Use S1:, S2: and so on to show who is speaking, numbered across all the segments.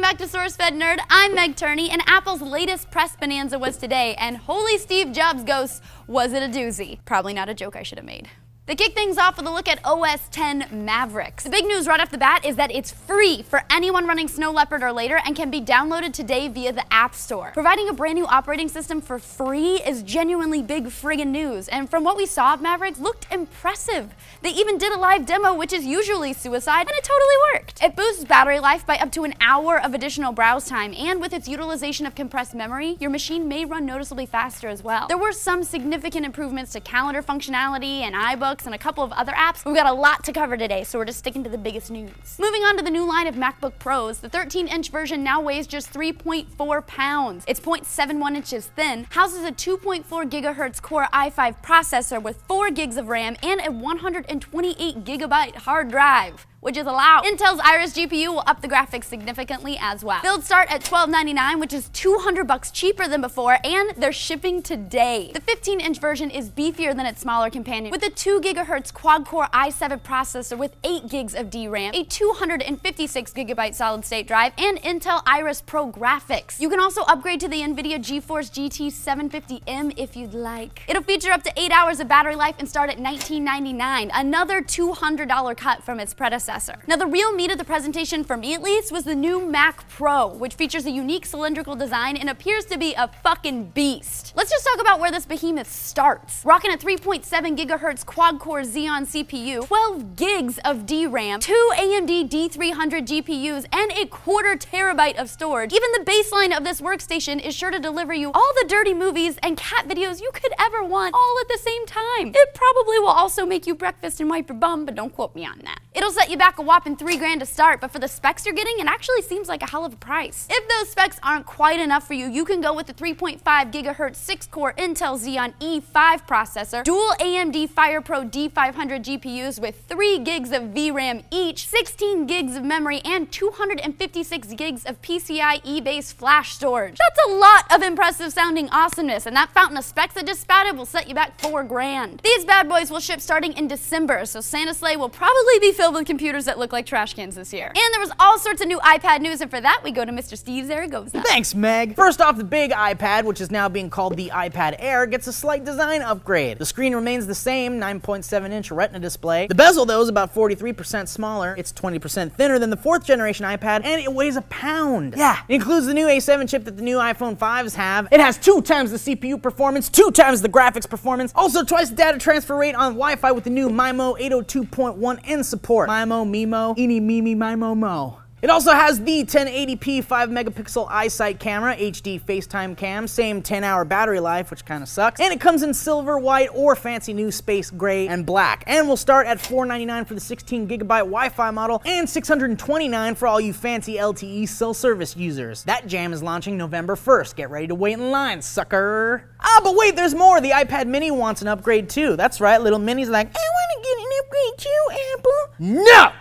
S1: back to SourceFedNerd. I'm Meg Turney, and Apple's latest press bonanza was today, and holy Steve Jobs ghosts, was it a doozy. Probably not a joke I should have made. They kick things off with a look at OS X Mavericks. The big news right off the bat is that it's free for anyone running Snow Leopard or later and can be downloaded today via the App Store. Providing a brand new operating system for free is genuinely big friggin' news, and from what we saw of Mavericks, looked impressive. They even did a live demo, which is usually suicide, and it totally worked. It boosts battery life by up to an hour of additional browse time, and with its utilization of compressed memory, your machine may run noticeably faster as well. There were some significant improvements to calendar functionality and iBooks and a couple of other apps. We've got a lot to cover today, so we're just sticking to the biggest news. Moving on to the new line of MacBook Pros, the 13-inch version now weighs just 3.4 pounds. It's 0.71 inches thin, houses a 2.4 gigahertz Core i5 processor with 4 gigs of RAM and a 128 gigabyte hard drive, which is allowed. Intel's Iris GPU will up the graphics significantly as well. Builds start at $12.99, which is $200 cheaper than before, and they're shipping today. The 15-inch version is beefier than its smaller companion, with a 2 gigahertz quad-core i7 processor with 8 gigs of DRAM, a 256 gigabyte solid-state drive, and Intel Iris Pro graphics. You can also upgrade to the NVIDIA GeForce GT 750M if you'd like. It'll feature up to 8 hours of battery life and start at $19.99, another $200 cut from its predecessor. Now, the real meat of the presentation, for me at least, was the new Mac Pro, which features a unique cylindrical design and appears to be a fucking beast. Let's just talk about where this behemoth starts. Rocking a 3.7 gigahertz quad-core Xeon CPU, 12 gigs of DRAM, 2 AMD D300 GPUs, and a 1/4 terabyte of storage. Even the baseline of this workstation is sure to deliver you all the dirty movies and cat videos you could ever want, all at the same time. It probably will also make you breakfast and wipe your bum, but don't quote me on that. It'll set you back a whopping $3 grand to start, but for the specs you're getting, it actually seems like a hell of a price. If those specs aren't quite enough for you, you can go with the 3.5 gigahertz 6-core Intel Xeon E5 processor, dual AMD FirePro D500 GPUs with 3 gigs of VRAM each, 16 gigs of memory, and 256 gigs of PCIe-based flash storage. That's a lot of impressive sounding awesomeness, and that fountain of specs that just spouted will set you back $4 grand. These bad boys will ship starting in December, so Santa's sleigh will probably be filled with computers that look like trash cans this year. And there was all sorts of new iPad news, and for that we go to Mr. Steve Zaragoza.
S2: Thanks, Meg. First off, the big iPad, which is now being called the iPad Air, gets a slight design upgrade. The screen remains the same, 9.7-inch Retina display. The bezel, though, is about 43% smaller. It's 20% thinner than the 4th generation iPad, and it weighs a pound. Yeah, it includes the new A7 chip that the new iPhone 5s have. It has 2 times the CPU performance, 2 times the graphics performance, also twice the data transfer rate on Wi-Fi with the new MIMO 802.1n support. MIMO, MIMO, eeny, meeny, MIMO, mo. It also has the 1080p 5 megapixel iSight camera, HD FaceTime cam, same 10-hour battery life, which kind of sucks. And it comes in silver, white, or fancy new space gray and black. And will start at $499 for the 16 gigabyte Wi-Fi model and $629 for all you fancy LTE cell service users. That jam is launching November 1st. Get ready to wait in line, sucker. Ah, but wait, there's more. The iPad mini wants an upgrade too. That's right, little mini's like, I want to get an upgrade too, Apple. No!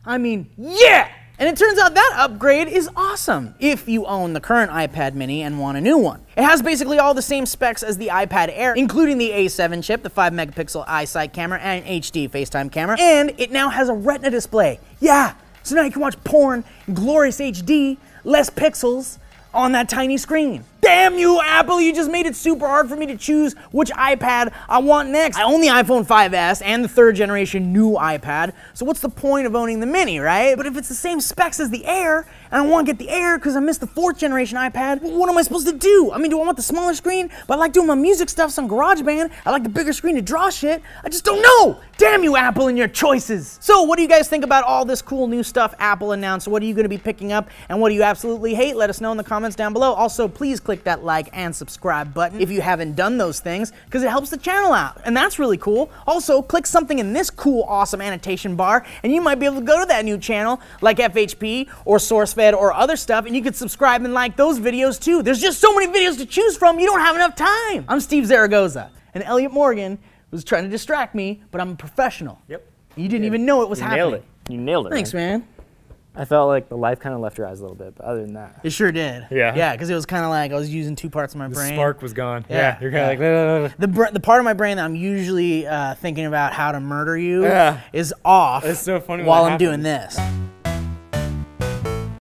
S2: I mean, yeah! And it turns out that upgrade is awesome if you own the current iPad mini and want a new one. It has basically all the same specs as the iPad Air, including the A7 chip, the 5 megapixel iSight camera, and HD FaceTime camera, and it now has a Retina display. Yeah, so now you can watch porn in glorious HD, less pixels, on that tiny screen. Damn you, Apple, you just made it super hard for me to choose which iPad I want next. I own the iPhone 5S and the 3rd generation new iPad, so what's the point of owning the mini, right? But if it's the same specs as the Air, and I want to get the Air because I missed the 4th generation iPad, what am I supposed to do? I mean, do I want the smaller screen? But I like doing my music stuff on GarageBand. I like the bigger screen to draw shit. I just don't know. Damn you, Apple, and your choices. So what do you guys think about all this cool new stuff Apple announced? What are you going to be picking up, and what do you absolutely hate? Let us know in the comments down below. Also, please click that like and subscribe button if you haven't done those things, because it helps the channel out, and that's really cool. Also, click something in this cool, awesome annotation bar, and you might be able to go to that new channel, like FHP or SourceFed or other stuff, and you can subscribe and like those videos too. There's just so many videos to choose from, you don't have enough time. I'm Steve Zaragoza, and Elliot Morgan was trying to distract me, but I'm a professional.
S3: Yep.
S2: You didn't even know it was happening.
S3: Nailed it. You nailed it.
S2: Thanks, man.
S3: I felt like the life kind of left your eyes a little bit, but other than that.
S2: It sure did.
S3: Yeah.
S2: Yeah, because it was kind of like I was using 2 parts of my brain.
S4: The spark was gone.
S2: Yeah.
S4: You're kind of like,
S2: the part of my brain that I'm usually thinking about how to murder you
S4: Yeah.
S2: is off
S4: It's so funny
S2: while
S4: when
S2: I'm
S4: that
S2: doing this.